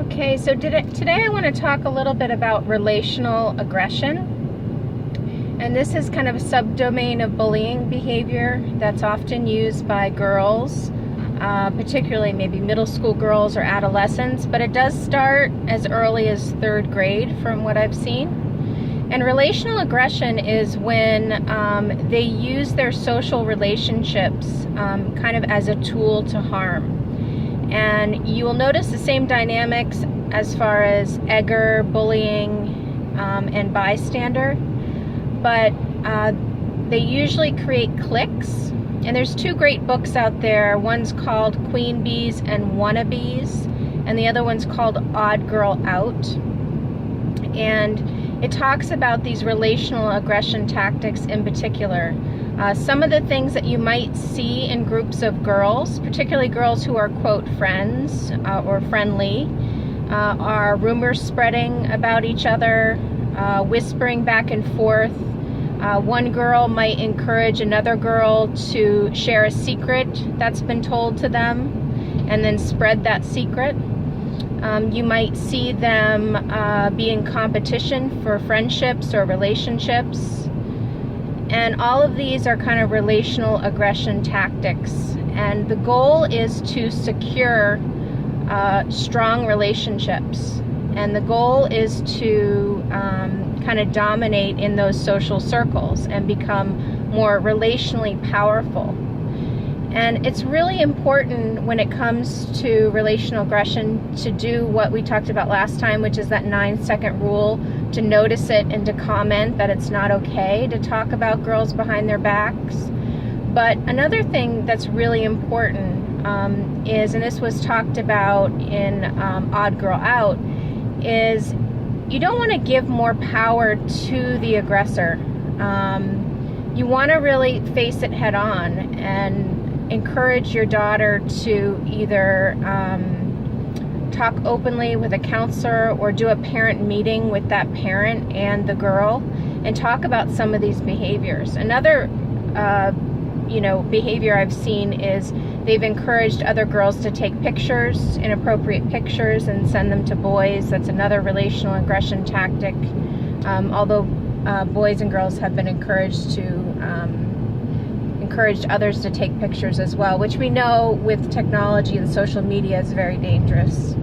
Okay, so today I want to talk a little bit about relational aggression. And this is kind of a subdomain of bullying behavior that's often used by girls, particularly maybe middle school girls or adolescents, but it does start as early as 3rd grade from what I've seen. And relational aggression is when they use their social relationships kind of as a tool to harm. And you will notice the same dynamics as far as egger, bullying, and bystander, but they usually create cliques. And there's 2 great books out there. One's called Queen Bees and Wannabes, and the other one's called Odd Girl Out. And it talks about these relational aggression tactics in particular. Some of the things that you might see in groups of girls, particularly girls who are, quote, friends or friendly, are rumors spreading about each other, whispering back and forth. One girl might encourage another girl to share a secret that's been told to them and then spread that secret. You might see them be in competition for friendships or relationships. And all of these are kind of relational aggression tactics. And the goal is to secure strong relationships. And the goal is to kind of dominate in those social circles and become more relationally powerful. And it's really important when it comes to relational aggression to do what we talked about last time, which is that 9-second rule, to notice it and to comment that it's not okay to talk about girls behind their backs. But another thing that's really important is, and this was talked about in Odd Girl Out, is you don't want to give more power to the aggressor. You want to really face it head on and encourage your daughter to either talk openly with a counselor or do a parent meeting with that parent and the girl and talk about some of these behaviors. Another behavior I've seen is they've encouraged other girls to take pictures, inappropriate pictures, and send them to boys. That's another relational aggression tactic, although boys and girls have been encouraged others to take pictures as well, which we know with technology and social media is very dangerous.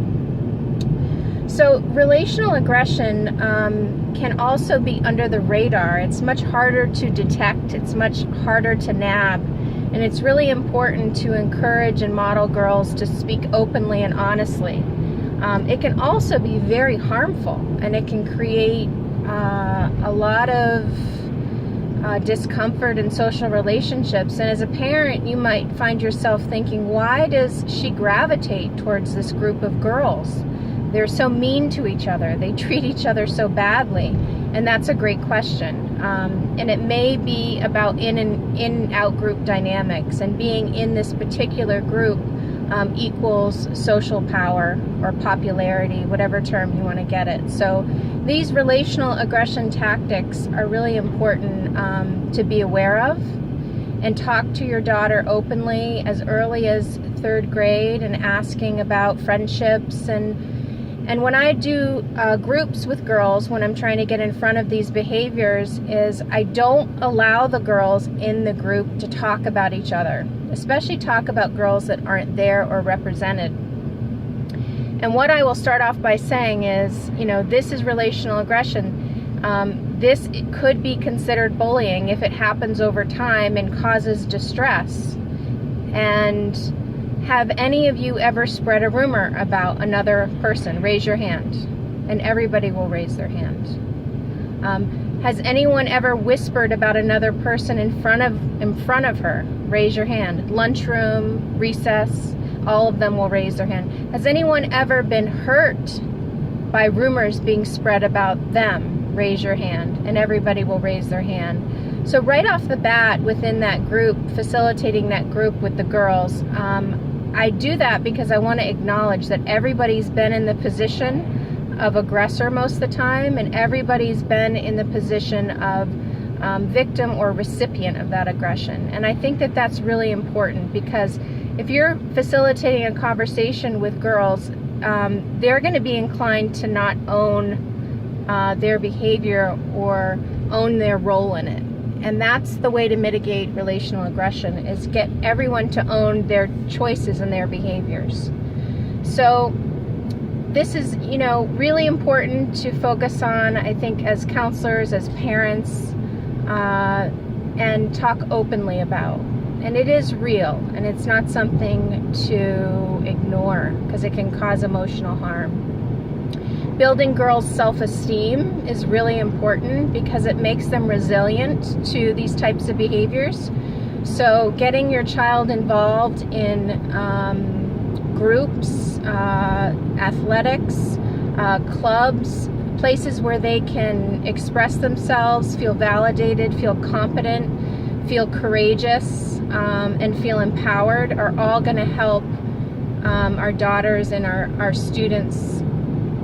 So relational aggression can also be under the radar. It's much harder to detect, it's much harder to nab, and it's really important to encourage and model girls to speak openly and honestly. It can also be very harmful, and it can create a lot of discomfort in social relationships. And as a parent, you might find yourself thinking, why does she gravitate towards this group of girls? They're so mean to each other. They treat each other so badly. And that's a great question. And it may be about in and out group dynamics, and being in this particular group equals social power or popularity, whatever term you want to get it. So these relational aggression tactics are really important to be aware of, and talk to your daughter openly as early as 3rd grade and asking about friendships. And when I do groups with girls, when I'm trying to get in front of these behaviors, is I don't allow the girls in the group to talk about each other, especially talk about girls that aren't there or represented. And what I will start off by saying is, this is relational aggression. This could be considered bullying if it happens over time and causes distress. And have any of you ever spread a rumor about another person? Raise your hand. And everybody will raise their hand. Has anyone ever whispered about another person in front of her? Raise your hand. Lunchroom, recess, all of them will raise their hand. Has anyone ever been hurt by rumors being spread about them? Raise your hand. And everybody will raise their hand. So right off the bat, within that group, facilitating that group with the girls, I do that because I want to acknowledge that everybody's been in the position of aggressor most of the time, and everybody's been in the position of victim or recipient of that aggression. And I think that that's really important, because if you're facilitating a conversation with girls, they're going to be inclined to not own their behavior or own their role in it. And that's the way to mitigate relational aggression, is get everyone to own their choices and their behaviors. So this is, really important to focus on, I think, as counselors, as parents, and talk openly about. And it is real, and it's not something to ignore, because it can cause emotional harm. Building girls' self-esteem is really important because it makes them resilient to these types of behaviors. So getting your child involved in groups, athletics, clubs, places where they can express themselves, feel validated, feel competent, feel courageous, and feel empowered, are all going to help our daughters and our students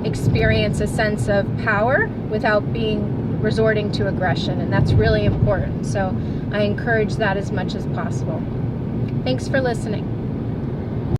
experience a sense of power without resorting to aggression, and that's really important. So I encourage that as much as possible. Thanks for listening.